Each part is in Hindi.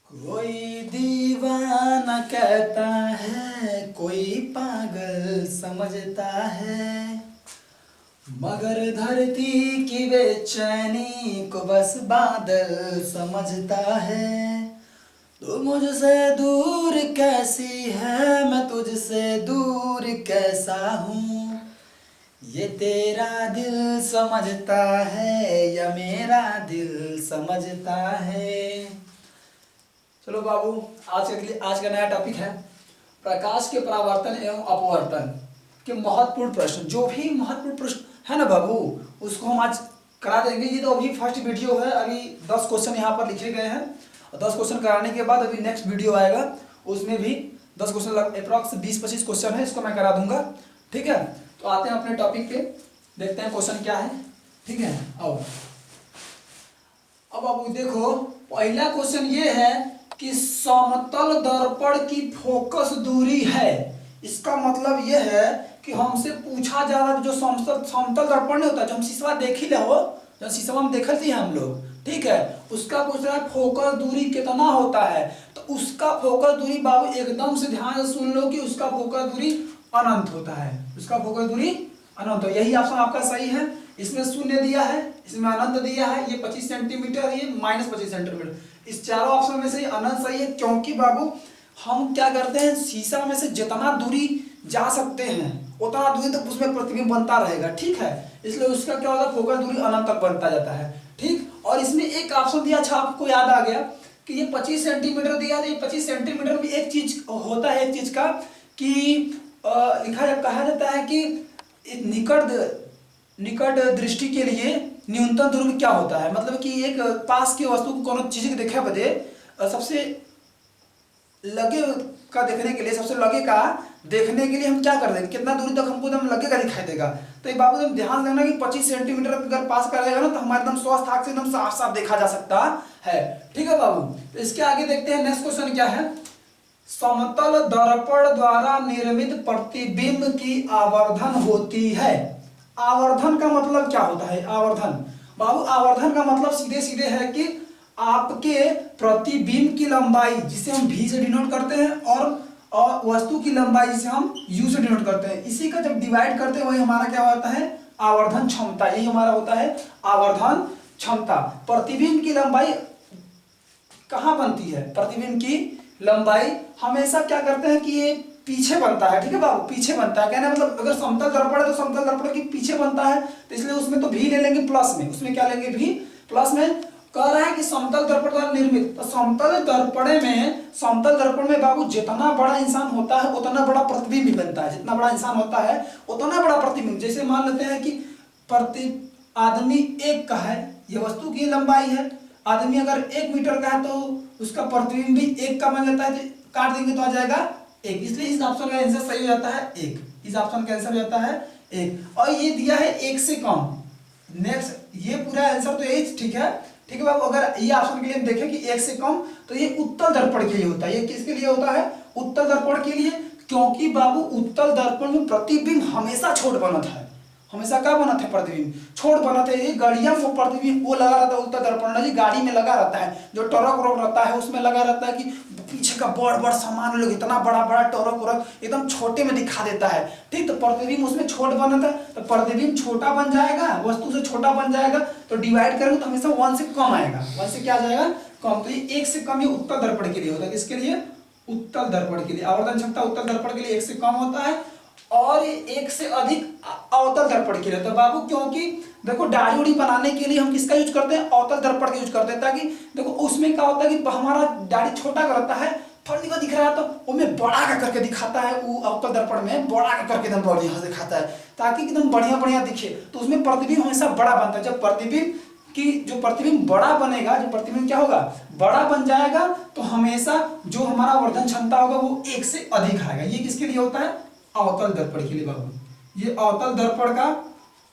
कोई दीवाना कहता है, कोई पागल समझता है, मगर धरती की बेचैनी को बस बादल समझता है। तू मुझसे दूर कैसी है, मैं तुझसे दूर कैसा हूँ, ये तेरा दिल समझता है या मेरा दिल समझता है। चलो बाबू, आज का नया टॉपिक है प्रकाश के परावर्तन एवं अपवर्तन के महत्वपूर्ण प्रश्न। जो भी महत्वपूर्ण प्रश्न है ना बाबू, उसको हम आज करा देंगे। ये तो अभी फर्स्ट वीडियो है, अभी 10 क्वेश्चन यहाँ पर लिखे गए हैं और 10 क्वेश्चन कराने के बाद अभी नेक्स्ट वीडियो आएगा, उसमें भी 10 क्वेश्चन अप्रॉक्स 20-25 क्वेश्चन है, इसको मैं करा दूंगा। ठीक है, तो आते हैं अपने टॉपिक पे, देखते हैं क्वेश्चन क्या है। ठीक है, आओ। अब बाबू देखो, पहला क्वेश्चन ये है कि समतल दर्पण की फोकस दूरी है। इसका मतलब ये है कि हमसे पूछा जा रहा है जो समतल दर्पण नहीं होता, जो हम शीशा देख ही हो, जो शीशा में देखते हैं हम लोग, ठीक है, उसका पूछ रहा है फोकस दूरी कितना होता है। तो उसका फोकस दूरी बाबू एकदम से ध्यान से सुन लो कि उसका फोकस दूरी अनंत होता है। उसका फोकस दूरी अनंत हो, यही ऑप्शन आपका सही है। इसमें शून्य दिया है, इसमें अनंत दिया है, ये 25 सेंटीमीटर, ये -25 सेंटीमीटर। इस चारों ऑप्शन में से अनंत सही है, क्योंकि बाबू हम क्या करते हैं, शीशा में से जितना दूरी जा सकते हैं उतना दूरी तक उसमें प्रतिबिंब बनता रहेगा। ठीक है, इसलिए उसका क्या होगा, फोकस दूरी अनंत तक बनता जाता है। ठीक, और इसमें एक ऑप्शन दिया, अच्छा आपको याद आ गया कि ये 25 सेंटीमीटर दिया है। ये 25 सेंटीमीटर भी एक चीज होता है, एक चीज का कि कहा जाता है कि निकट दृष्टि के लिए न्यूनतम दूरी क्या होता है। मतलब कि एक पास की वस्तु को कोनो चीज के देखे बदे सबसे लगे का देखने के लिए, सबसे लगे का देखने के लिए हम क्या कर देंगे, कितना दूरी तक हमको एकदम लगे का दिखाई देगा। तो एक बाबू एकदम ध्यान देना कि 25 सेंटीमीटर अगर पास करेगा ना तो हमारे एकदम स्वस्थ आंख से एकदम साफ साफ देखा जा सकता है। ठीक है बाबू, तो इसके आगे देखते हैं नेक्स्ट क्वेश्चन क्या है। समतल दर्पण द्वारा निर्मित प्रतिबिंब की आवर्धन होती है। आवर्धन का मतलब क्या होता है? आवर्धन बाबू, आवर्धन का मतलब सीधे सीधे है कि आपके प्रतिबिंब की लंबाई, जिसे हम v से डिनोट करते हैं, और वस्तु की लंबाई जिसे हम u से डिनोट करते हैं, इसी का जब डिवाइड करते हैं वही हमारा क्या होता है, आवर्धन क्षमता। यही हमारा होता है आवर्धन क्षमता। प्रतिबिंब की लंबाई कहाँ बनती है? प्रतिबिंब की लंबाई हमेशा क्या करते हैं कि ये पीछे बनता है। ठीक है बाबू, पीछे बनता है, कहना मतलब अगर समतल दर्पण है तो समतल दर्पण के पीछे बनता है, तो इसलिए उसमें तो भी ले लेंगे प्लस में। उसमें क्या लेंगे? भी प्लस में। कह रहा है कि समतल दर्पण द्वारा निर्मित, तो समतल दर्पण में बाबू जितना बड़ा इंसान होता है उतना बड़ा प्रतिबिंब बनता है। जितना बड़ा इंसान होता है उतना बड़ा प्रतिबिंब। जैसे मान लेते हैं कि आदमी 1 का है, ये वस्तु की लंबाई है। आदमी अगर 1 मीटर का है तो उसका प्रतिबिंब भी 1 का बन जाता है, तो काट देंगे तो आ जाएगा 1। इसलिए इस ऑप्शन का आंसर सही हो जाता है 1। इस ऑप्शन का आंसर हो जाता है 1। और ये दिया है 1 से कम। नेक्स्ट, ये पूरा आंसर तो यही ठीक है। ठीक है बाबू, अगर ये ऑप्शन के लिए हम देखें कि 1 से कम, तो ये उत्तल दर्पण के लिए होता है। ये किसके लिए होता है? उत्तल दर्पण के लिए, क्योंकि बाबू उत्तल दर्पण में प्रतिबिंब हमेशा छोट बनता है। हमेशा क्या बना था? प्रतिबिंब छोट बना था। ये गाड़ियां में प्रतिबिंब वो लगा रहता है, उत्तल दर्पण जी गाड़ी में लगा रहता है, जो टरक उरक रहता है उसमें लगा रहता है कि पीछे का बड़ बड़ सामान लोग इतना बड़ा बड़ा टरक उरक एकदम छोटे में दिखा देता है। ठीक, तो प्रतिबिंब उसमें छोट बना था, तो प्रतिबिंब छोटा बन जाएगा, वस्तु से छोटा बन जाएगा, तो डिवाइड करेंगे तो हमेशा 1 से कम आएगा। 1 से क्या आ जाएगा? कम। तो ये 1 से कम, ये उत्तल दर्पण के लिए होता है। किसके लिए? उत्तल दर्पण के लिए। आवर्धन क्षमता उत्तल दर्पण के लिए 1 से कम होता है, और 1 से अधिक अवतल दर्पण के लिए। तो बाबू क्योंकि देखो दाढ़ी उड़ी बनाने के लिए हम किसका यूज करते हैं? अवतल दर्पण का यूज करते हैं, ताकि देखो उसमें क्या होता है कि हमारा दाढ़ी छोटा करता है, थोड़ी को दिख रहा है तो उनमें बड़ा का करके दिखाता है। वो अवतल दर्पण में बड़ा का करके एकदम बढ़िया दिखाता है, ताकि एकदम बढ़िया बढ़िया दिखे। तो उसमें प्रतिबिंब हमेशा बड़ा बनता है। जब प्रतिबिंब बड़ा बनेगा, जो प्रतिबिंब क्या होगा? बड़ा बन जाएगा, तो हमेशा जो हमारा आवर्धन क्षमता होगा वो 1 से अधिक आएगा। ये किसके लिए होता है? अवतल दर्पण के लिए बाबू। ये अवतल दर्पण का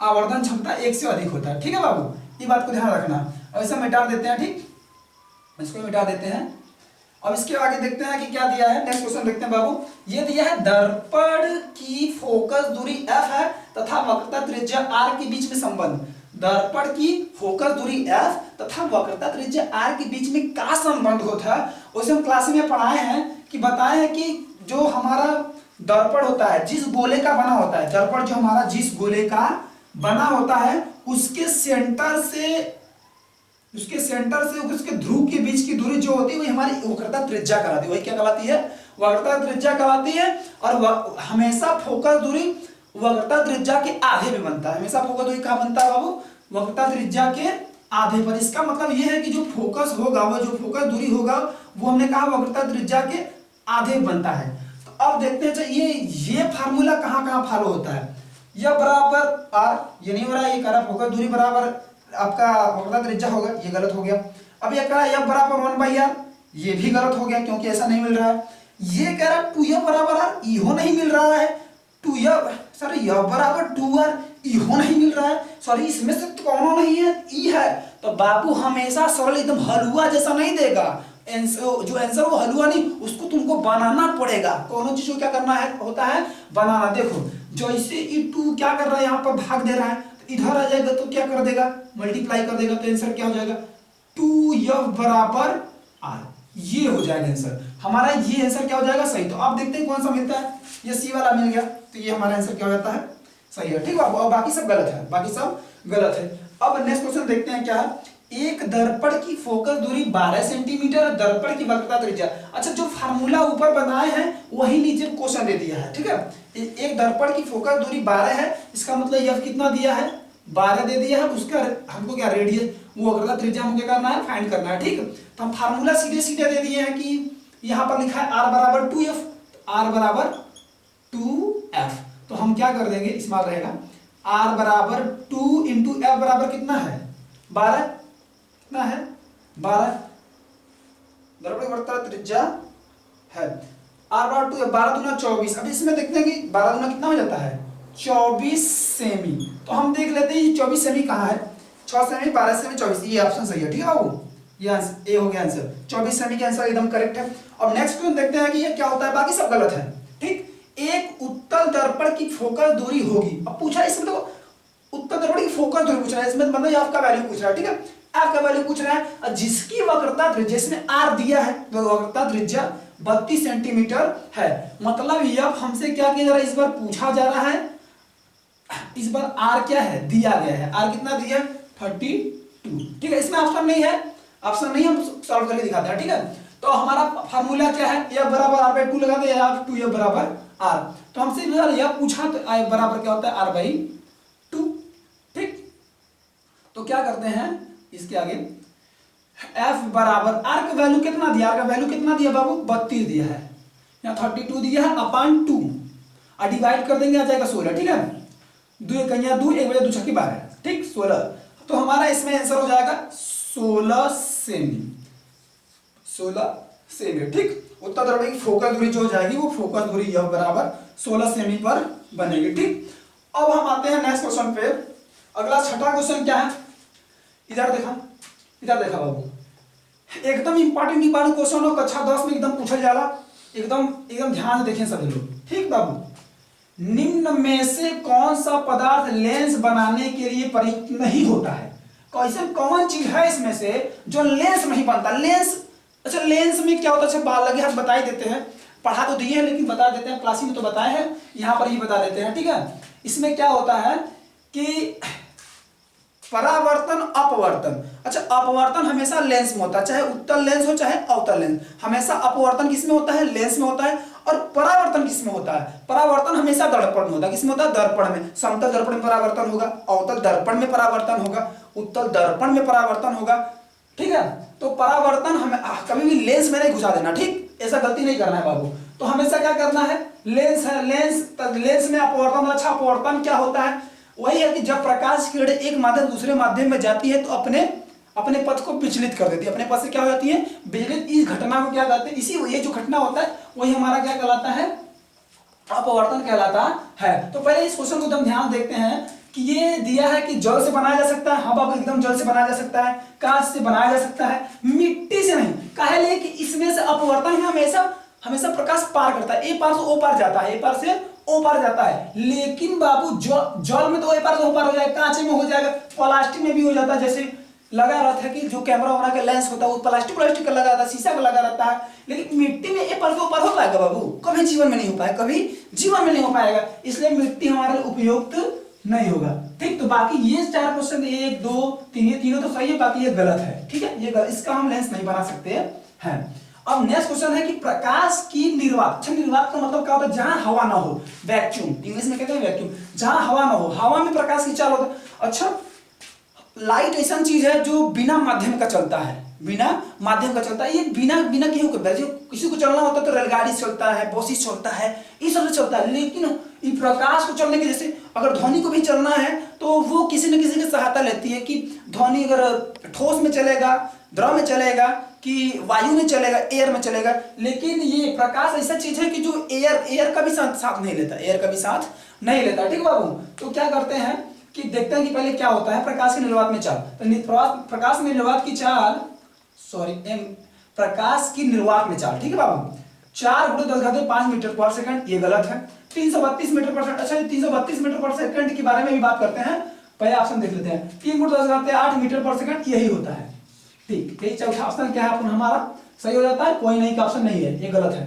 आवर्धन क्षमता 1 से अधिक होता है। ठीक है बाबू, ये बात को ध्यान रखना। अब इसे मिटा देते हैं। ठीक, इसको मिटा देते हैं। अब इसके आगे देखते हैं कि क्या दिया है। नेक्स्ट क्वेश्चन देखते हैं बाबू। ये दिया है दर्पण की फोकस दूरी f है तथा वक्रता त्रिज्या r के बीच में संबंध। दर्पण की फोकस दूरी f तथा वक्रता त्रिज्या r के बीच में क्या संबंध होता है, उसे हम क्लास में पढ़ाए हैं कि बताए हैं कि जो हमारा दर्पण होता है जिस गोले का बना होता है, दर्पण जो हमारा जिस गोले का बना होता है उसके सेंटर से उसके ध्रुव के बीच की दूरी जो होती है वही हमारी वक्रता त्रिज्या कहलाती है। वही क्या कहलाती है? वक्रता त्रिज्या कहलाती है। और हमेशा फोकस दूरी वक्रता त्रिज्या के आधे में बनता है। हमेशा फोकस दूरी कहाँ बनता है बाबू? वक्रता त्रिज्या के आधे पर। इसका मतलब यह है कि जो फोकस होगा, वह जो फोकस दूरी होगा वो हमने कहा वक्रता त्रिज्या के आधे बनता है। तो अब देखते हैं ये फार्मूला कहाँ फॉलो होता है। यह बराबर आर, ये नहीं हो रहा है, ये कह रहा फोकस दूरी बराबर आपका वक्रता त्रिज्या होगा, ये गलत हो गया। अब ये कह रहा है एफ बराबर 1/r, ये भी गलत हो गया क्योंकि ऐसा नहीं मिल रहा है। ये कह रहा है 2f बराबर r, इहो नहीं मिल रहा है। 2f सॉरी एफ बराबर 2r, इहो नहीं मिल रहा है। सॉरी इसमें से तो कौन नहीं है, ई है। तो बाबू हमेशा सरल एकदम हलवा जैसा नहीं देगा। जो आंसर वो हलवा नहीं, उसको तुमको बनाना पड़ेगा। कौन चीज को क्या करना है होता है? बनाना। देखो जैसे ई 2 क्या कर रहा है, यहाँ पर भाग दे रहा है, तो इधर आ जाएगा तो क्या कर देगा? मल्टीप्लाई कर देगा। तो आंसर क्या हो जाएगा? 2f बराबर r, ये हो जाएगा आंसर हमारा। ये आंसर क्या हो जाएगा? सही। तो आप देखते हैं कौन सा मिलता है। ये सी वाला मिल गया, तो ये हमारा आंसर क्या हो जाता है? सही है। ठीक है, और बाकी सब गलत है, बाकी सब गलत है। अब नेक्स्ट क्वेश्चन देखते हैं क्या है। एक दर्पण की फोकस दूरी 12 सेंटीमीटर, दर्पण की वक्रता त्रिज्या। अच्छा, जो फार्मूला ऊपर बनाए हैं वही नीचे क्वेश्चन दे दिया है। ठीक है, एक दर्पण की फोकस दूरी 12 है, इसका मतलब यह कितना दिया है? 12 दे दिया है। उसका हमको क्या रेडियस, वो वक्रता त्रिज्या हमको क्या करना है? फाइंड करना है। ठीक है, तो हम फार्मूला सीधे दे दिए हैं कि यहाँ पर लिखा है r बराबर 2f, r बराबर 2f। तो हम क्या कर देंगे, इस्तेमाल रहेगा r बराबर 2 इंटू f बराबर कितना है? 12। कितना है? 12। दर्पण की वक्रता त्रिज्या है r बराबर 2f, 12 दूना 24। अब इसमें देखते हैं कि 12 दूना कितना हो जाता है? 24 सेमी। तो हम देख लेते हैं ये 24 सेमी कहाँ है। 6 सेमी, 12 सेमी, 24, ये ऑप्शन सही है। ठीक है बाबू, ये आंसर ए हो गया आंसर। 24 सेमी का आंसर एकदम करेक्ट है। अब नेक्स्ट क्वेश्चन देखते हैं कि ये क्या होता है। बाकी सब गलत है। ठीक, एक उत्तल दर्पण की फोकस दूरी होगी। अब पूछा है इसमें, तो उत्तल दर्पण की फोकस दूरी पूछ रहा है, इसमें मतलब आपका वैल्यू पूछ रहा है। ठीक है, आपका वैल्यू पूछ रहा है और जिसकी वक्रता त्रिज्या, इसमें आर दिया है, तो वक्रता त्रिज्या 32 सेंटीमीटर है। मतलब यह हमसे क्या किया जा रहा है, इस बार पूछा जा रहा है, इस बार आर क्या है? दिया गया है। आर कितना दिया? 32। ठीक है, इसमें ऑप्शन नहीं है, ऑप्शन नहीं, हम सॉल्व करके दिखाते हैं। ठीक है, तो हमारा फार्मूला क्या है? f बराबर r/2 लगा दे, या 2f बराबर r। तो हमसे यह पूछा तो f बराबर क्या होता है? r/2। ठीक, तो क्या करते हैं इसके आगे, f बराबर r का वैल्यू कितना दिया? r का वैल्यू कितना दिया बाबू? 32 दिया है, यहाँ 32 दिया है अपॉन 2, और डिवाइड कर देंगे, आ जाएगा 16। ठीक है, 2 कन्या 2, 1 बजे 2 छक्के 12। ठीक, 16। तो हमारा इसमें आंसर हो जाएगा 16 सेमी। 16 सेमी। ठीक, उत्तर दर्पण की फोकस दूरी जो हो जाएगी वो फोकस दूरी यह बराबर 16 सेमी पर बनेगी। ठीक, अब हम आते हैं नेक्स्ट क्वेश्चन पे। अगला छठा क्वेश्चन क्या है? इधर देखा बाबू, एकदम इंपॉर्टेंट क्वेश्चन हो, कक्षा 10 में एकदम पूछा जाला। एकदम ध्यान से देखें सभी लोग। ठीक बाबू, निम्न में से कौन सा पदार्थ लेंस बनाने के लिए प्रयुक्त नहीं होता है? कैसे कौन चीज है इसमें से जो लेंस नहीं बनता? लेंस, अच्छा लेंस में क्या होता है? अच्छा बाल लगे हम बता ही देते हैं, पढ़ा तो दिए हैं लेकिन बता देते हैं, क्लास में तो बताए हैं, यहाँ पर ही बता देते हैं। ठीक है, इसमें क्या होता है कि परावर्तन अपवर्तन। अच्छा, अपवर्तन हमेशा लेंस में होता है, चाहे उत्तल लेंस हो चाहे अवतल लेंस, हमेशा अपवर्तन किसमें होता है? लेंस में होता है। और परावर्तन किसमें होता है? परावर्तन हमेशा दर्पण में होता है। किसमें होता है? दर्पण में। समतल दर्पण में परावर्तन होगा, अवतल दर्पण में परावर्तन होगा, उत्तल दर्पण में परावर्तन होगा। ठीक है, तो परावर्तन हमें कभी भी लेंस में नहीं घुसा देना। ठीक, ऐसा गलती नहीं करना है बाबू। तो हमेशा क्या करना है? लेंस है, लेंस में अपवर्तन। अच्छा, अपवर्तन क्या होता है? वही है कि जब प्रकाश किरण एक माध्यम दूसरे माध्यम में जाती है तो अपने पथ को विचलित कर देती है। अपने पथ से क्या हो जाती है? विचलित। इस घटना को क्या कहते हैं? इसी ये जो घटना होता है वही हमारा क्या कहलाता है? अपवर्तन कहलाता है। तो पहले इस क्वेश्चन को एकदम ध्यान देखते हैं कि ये दिया है कि जल से बनाया जा सकता है। हाँ बाबू, एकदम जल से बनाया जा सकता है, कांच से बनाया जा सकता है, मिट्टी से नहीं। काहे लिए कि इसमें से अपवर्तन में हमेशा प्रकाश पार करता है, ए पार से ओ पार जाता है, ए पार से ओ पार जाता है। लेकिन बाबू जल में तो ओ पार हो जाएगा, कांचे में हो जाएगा, प्लास्टिक में भी हो जाता है। जैसे लगा रहता है कि जो कैमरा वैमरा का लेंस होता है वो प्लास्टिक का लगा रहता है, शीशा का लगा रहता है। लेकिन मिट्टी में ए पार से ऊपर हो पाएगा बाबू? कभी जीवन में नहीं हो पाएगा, कभी जीवन में नहीं हो पाएगा। इसलिए मिट्टी हमारे उपयुक्त नहीं होगा। ठीक, तो बाकी ये 4 क्वेश्चन 1 2 3 ये तीनों तो सही है, बाकी ये गलत है। ठीक है, ये गलत, इसका हम लेंस नहीं बना सकते हैं। अब नेक्स्ट क्वेश्चन है कि प्रकाश की निर्वात। अच्छा, निर्वात का मतलब क्या होता है? जहां हवा ना हो, वैक्यूम, इंग्लिश में कहते हैं वैक्यूम। जहां हवा ना हो, हवा में प्रकाश की चाल होता है। अच्छा, लाइट ऐसा चीज है जो बिना माध्यम का चलता है, बिना माध्यम का चलता है। ये बिना क्यों करता है? जो किसी को चलना होता है तो रेलगाड़ी चलता है, बसेस चलता है, ये सब चलता है। लेकिन ये प्रकाश को चलने के, जैसे अगर ध्वनि को भी चलना है तो वो किसी न किसी की सहायता लेती है कि ध्वनि अगर ठोस में चलेगा, द्रव में चलेगा, कि वायु में चलेगा, एयर में चलेगा। लेकिन ये प्रकाश ऐसा चीज है कि जो एयर का भी साथ नहीं लेता, एयर का भी साथ नहीं लेता। ठीक बाबू, तो क्या करते हैं कि देखते हैं कि पहले क्या होता है प्रकाश की निर्वात में चाल। तो प्रकाश में निर्वात की चाल, प्रकाश की निर्वात में चाल। ठीक है बाबू, 4 × 10⁵ मीटर पर सेकंड, ये गलत है। 332 मीटर पर सेकंड। अच्छा, 332 मीटर पर सेकंड के बारे में भी बात करते हैं, पहले ऑप्शन देख लेते हैं। 3 × 10⁸ मीटर पर सेकंड यही होता है। ठीक, यही चौथा ऑप्शन क्या है हमारा सही हो जाता है, कोई नहीं का ऑप्शन नहीं है, ये गलत है।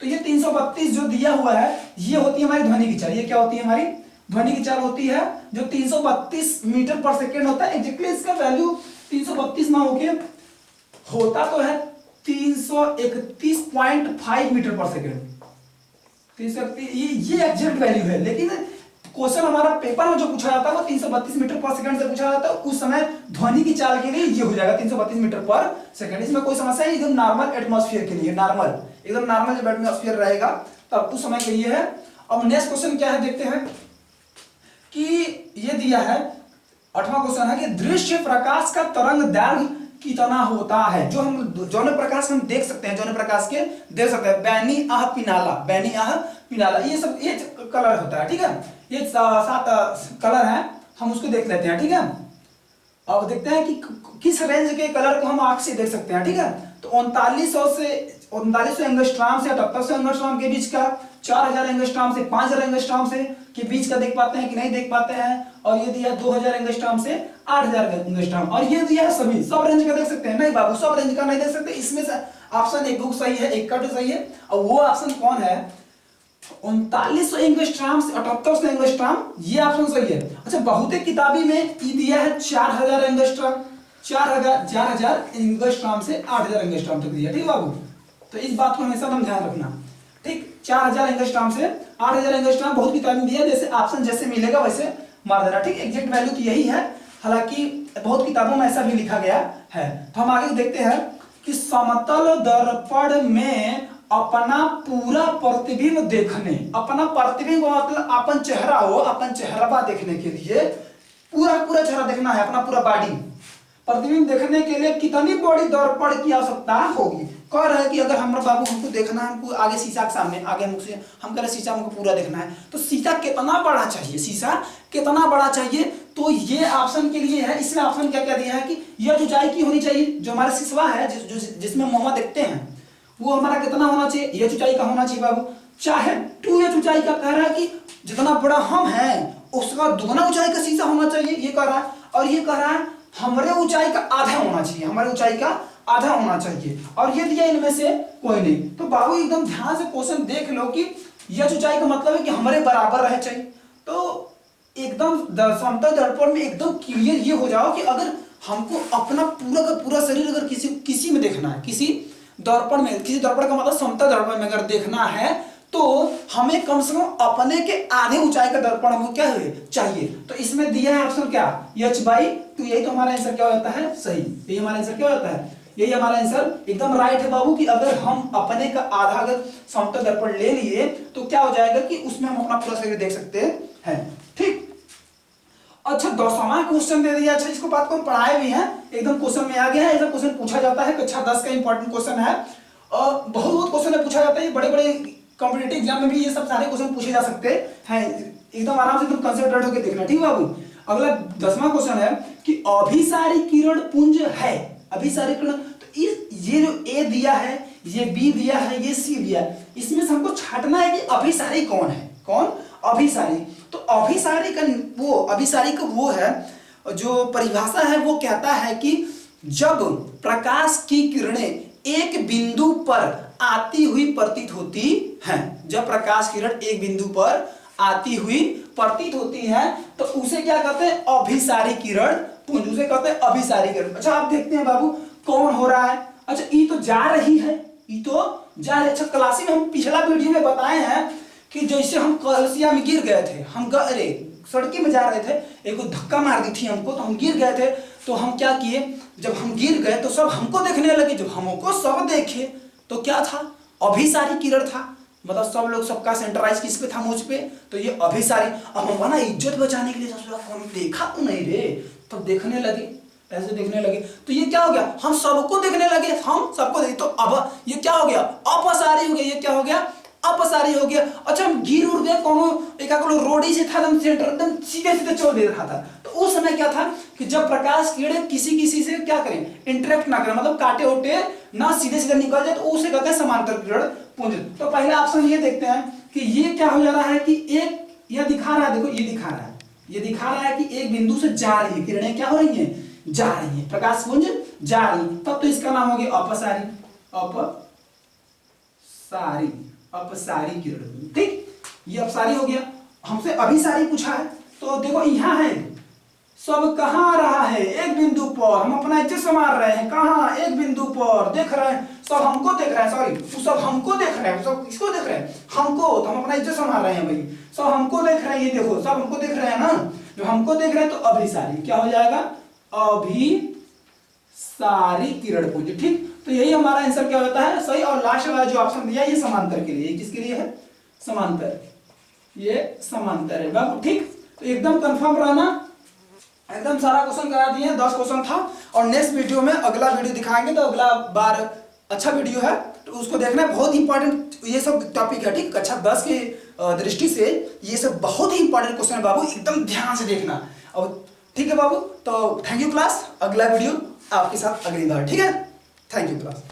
तो ये 332 जो दिया हुआ है ये होती है हमारी ध्वनि की चाल। ये क्या होती है? हमारी ध्वनि की चाल होती है, जो 332 मीटर पर सेकंड होता है। एग्जैक्टली इसका वैल्यू 332 ना होके होता तो है 331.5 मीटर पर सेकंड। 331 ये एग्जैक्ट वैल्यू है। लेकिन क्वेश्चन हमारा पेपर में जो पूछा जाता है वो 332 मीटर पर सेकंड से पूछा जाता है। उस समय ध्वनि की चाल के लिए ये हो जाएगा 332 मीटर पर सेकंड। इसमें कोई समस्या नहीं, एकदम नॉर्मल एटमॉस्फेयर के लिए, नॉर्मल एकदम नॉर्मल जब एटमॉस्फेयर रहेगा तब उस समय के लिए है। अब नेक्स्ट क्वेश्चन क्या है देखते हैं कि ये दिया है 8वां क्वेश्चन है कि दृश्य प्रकाश का तरंग दैर्घ्य कितना होता है? जो हम जौन प्रकाश हम देख सकते हैं, जौन प्रकाश के देख सकते हैं, बैनी आह पिनाला, बैनी आह पिनाला, ये सब ये कलर होता है। ठीक है, ये 7 कलर हैं, हम उसको देख लेते हैं। ठीक है, अब देखते हैं कि किस रेंज के कलर को हम आंख से देख सकते हैं। ठीक है, तो 3900 एंगस्ट्रॉम से 7800 एंगस्ट्रॉम के बीच का, 4000 एंगस्ट्रॉम से 5000 एंगस्ट्रॉम से के बीच का देख पाते हैं कि नहीं देख पाते हैं। और ये दिया 2000 एंगस्ट्रॉम से 8000 एंगस्ट्रॉम, और ये दिया है सभी सब रेंज का देख सकते हैं। नहीं बाबू, सब रेंज का नहीं देख सकते। इसमें से ऑप्शन 1 2 सही है, 1 का 2 सही है। और वो ऑप्शन कौन है? 3900 एंगस्ट्रॉम से 7800 एंगस्ट्रॉम, ये ऑप्शन सही है। अच्छा, बहुतेक किताबी में ये दिया है 4000 एंगस्ट्रॉम, 4000 एंगस्ट्रॉम से 8000 एंगस्ट्रॉम तक दिया। ठीक बाबू, तो इस बात को हमेशा तुम ध्यान रखना। ठीक, 4000 एंगस्ट्रॉम से 8000 एंगस्ट्रॉम बहुत किताब में दिया, जैसे ऑप्शन जैसे मिलेगा वैसे मार देना। ठीक, एग्जैक्ट वैल्यू तो यही है, हालांकि बहुत किताबों में ऐसा भी लिखा गया है। तो हम आगे देखते हैं कि समतल दर्पण में अपना पूरा प्रतिबिंब देखने, अपना प्रतिबिंब मतलब अपन चेहरा हो, अपन चेहरा देखने के लिए पूरा चेहरा देखना है, अपना पूरा बॉडी प्रतिबिंब देखने के लिए कितनी बड़ी दर्पण की आवश्यकता होगी? कह रहा है कि अगर हमारा बाबू हमको देखना है, हमको आगे शीशा के सामने, आगे मुझसे हम कह रहे शीशा हमको पूरा देखना है, तो शीशा कितना बड़ा चाहिए? शीशा कितना बड़ा चाहिए? तो ये ऑप्शन के लिए है। इसमें ऑप्शन क्या क्या दिया है कि यह ऊंचाई की होनी चाहिए, जो हमारा शीशा है जिसमें मुंह देखते हैं वो हमारा कितना होना चाहिए? ये ऊंचाई का होना चाहिए बाबू। चाहे 2h ऊंचाई का कह रहा है कि जितना बड़ा हम हैं उसका दुगना ऊंचाई का शीशा होना चाहिए, ये कह रहा है। और ये कह रहा है हमारे ऊंचाई का आधा होना चाहिए, हमारे ऊंचाई का आधा होना चाहिए। और ये दिया इनमें से कोई नहीं। तो बाबू एकदम ध्यान से क्वेश्चन देख लो कि यह ऊंचाई का मतलब है कि हमारे बराबर रहे चाहिए। तो एकदम समतल दर्पण में एकदम क्लियर ये हो जाओ कि अगर हमको अपना पूरा का पूरा शरीर अगर किसी में देखना है, किसी दर्पण में, किसी दर्पण का मतलब समतल दर्पण में अगर देखना है तो हमें कम से कम अपने के आधे ऊंचाई का दर्पण हमको क्या चाहिए। तो इसमें दिया है ऑप्शन क्या? h/2। यही तो हमारा आंसर क्या हो जाता है? सही। यही हमारा आंसर क्या होता है? यही हमारा आंसर एकदम राइट है बाबू कि अगर हम अपने का आधा अगर समतल दर्पण ले लिए तो क्या हो जाएगा कि उसमें हम अपना पूरा शरीर देख सकते हैं। ठीक, अच्छा 10वां क्वेश्चन दे दिया। अच्छा, इसको बात को हम पढ़ाए भी हैं, एकदम क्वेश्चन में आ गया है। ऐसा क्वेश्चन पूछा जाता है, कक्षा 10 का इंपॉर्टेंट क्वेश्चन है और बहुत क्वेश्चन है पूछा जाता है। बड़े बड़े कॉम्पिटिटिव एग्जाम में भी ये सब सारे क्वेश्चन पूछे जा सकते हैं। एकदम आराम से एकदम कंसंट्रेट होकर देखना। ठीक बाबू, अगला 10वां क्वेश्चन है कि अभिसारी किरण पुंज है। अभिसारी किरण, तो ये जो ए दिया है, ये बी दिया है, ये सी दिया है, इसमें से हमको छांटना है कि अभिसारी कौन है, कौन? अभिसारी। तो अभिसारी का वो है जो परिभाषा है, वो कहता है कि जब प्रकाश की किरणें एक बिंदु पर आती हुई प्रतीत होती हैं, जब प्रकाश किरण एक बिंदु पर आती हुई प्रतीत होती है तो उसे क्या कहते हैं? अभिसारी किरण पुंज, उसे कहते हैं अभिसारी किरण। अच्छा आप देखते हैं बाबू कौन हो रहा है? अच्छा ये तो जा रही है, ये तो जा रही है। अच्छा क्लासी में हम पिछला वीडियो में बताए हैं कि जैसे हम कलसिया में गिर गए थे, हम अरे सड़की में जा रहे थे, एक धक्का मार दी थी हमको, तो हम गिर गए थे। तो हम क्या किए, जब हम गिर गए तो सब हमको देखने लगे, जब हमको सब देखे तो क्या था? अभिसारी किरण था। मतलब सब लोग, सबका सेंटराइज किस पे था? मुझ पे। तो ये अभिसारी। अब हम ना इज्जत बचाने के लिए हम देखा तो नहीं रे, तो देखने लगे, ऐसे देखने लगे। तो ये क्या हो गया? हम सबको देखने लगे, हम सबको देखे। तो अब ये क्या हो गया? अपसारी हो गया। ये क्या हो गया? अपसारी हो गया। अच्छा हम गिर उड़ गए, कोनो एक रोडी से था, एकदम सेंटर, एकदम सीधे सीधे चल दे रहा था। तो उस समय क्या था कि जब प्रकाश किरण किसी से क्या करें? इंटरेक्ट ना करें, मतलब काटे उटे ना, सीधे सीधे निकल जाए, तो उसे कहते हैं समांतर किरण पुंज। तो पहला ऑप्शन ये देखते हैं कि ये क्या हो जा रहा है कि एक, यह दिखा रहा है, देखो ये दिखा रहा है, ये दिखा रहा है कि एक बिंदु से जा रही है किरणें, क्या हो रही है? जा रही है, प्रकाश पुंज जा रही है। तब तो इसका नाम हो गया अपसारी, अपसारी किरण। ठीक, ये अपसारी हो गया। हमसे अभिसारी पूछा है, तो देखो यहाँ है, सब कहाँ आ रहा है? एक बिंदु पर। हम अपना इज्जत संवार रहे हैं, कहाँ? एक बिंदु पर देख रहे हैं, सब हमको देख रहे हैं, सॉरी वो सब हमको देख रहे हैं, सब किसको देख रहे हैं? हमको। तो हम अपना इज्जत संवार रहे हैं भाई, सब हमको देख रहे हैं, ये देखो सब हमको देख रहे हैं ना, जो हमको देख रहे हैं। तो अभिसारी क्या हो जाएगा? अभिसारी किरण पुंज। ठीक, तो यही हमारा आंसर क्या होता है? सही। और लास्ट वाला जो ऑप्शन दिया ये समांतर के लिए, किसके लिए है? समांतर, ये समांतर है बाबू। ठीक, तो एकदम कंफर्म रहना, एकदम सारा क्वेश्चन करा दिए, 10 क्वेश्चन था। और नेक्स्ट वीडियो में अगला वीडियो दिखाएंगे, तो अगला बार अच्छा वीडियो है तो उसको देखना है, बहुत इंपॉर्टेंट ये सब टॉपिक है। ठीक, कक्षा 10 की दृष्टि से ये सब बहुत ही इंपॉर्टेंट क्वेश्चन है बाबू, एकदम ध्यान से देखना। और ठीक है बाबू, तो थैंक यू क्लास, अगला वीडियो आपके साथ अगली बार। ठीक है, थैंक यू क्लास।